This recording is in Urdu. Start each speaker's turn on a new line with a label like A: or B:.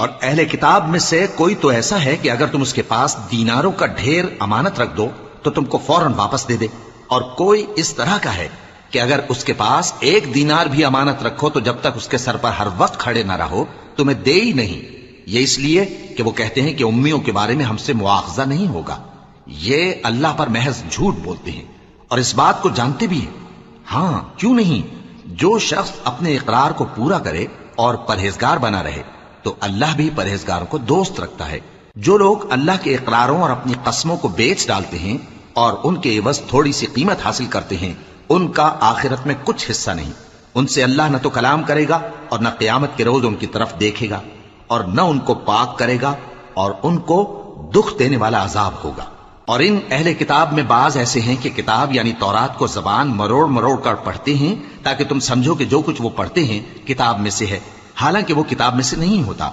A: اور اہل کتاب میں سے کوئی تو ایسا ہے کہ اگر تم اس کے پاس دیناروں کا ڈھیر امانت رکھ دو تو تم کو فوراً واپس دے دے، اور کوئی اس طرح کا ہے کہ اگر اس کے پاس 1 دینار بھی امانت رکھو تو جب تک اس کے سر پر ہر وقت کھڑے نہ رہو تمہیں دے ہی نہیں۔ یہ اس لیے کہ وہ کہتے ہیں کہ امیوں کے بارے میں ہم سے مواخذہ نہیں ہوگا۔ یہ اللہ پر محض جھوٹ بولتے ہیں اور اس بات کو جانتے بھی ہیں۔ ہاں کیوں نہیں، جو شخص اپنے اقرار کو پورا کرے اور پرہیزگار بنا رہے تو اللہ بھی پرہیزگاروں کو دوست رکھتا ہے۔ جو لوگ اللہ کے اقراروں اور اپنی قسموں کو بیچ ڈالتے ہیں اور ان کے عوض تھوڑی سی قیمت حاصل کرتے ہیں، ان کا آخرت میں کچھ حصہ نہیں۔ ان سے اللہ نہ تو کلام کرے گا اور نہ قیامت کے روز ان کی طرف دیکھے گا، اور نہ ان کو پاک کرے گا، اور ان کو دکھ دینے والا عذاب ہوگا۔ اور ان اہل کتاب میں بعض ایسے ہیں کہ کتاب یعنی تورات کو زبان مروڑ مروڑ کر پڑھتے ہیں تاکہ تم سمجھو کہ جو کچھ وہ پڑھتے ہیں کتاب میں سے ہے، حالانکہ وہ کتاب میں سے نہیں ہوتا۔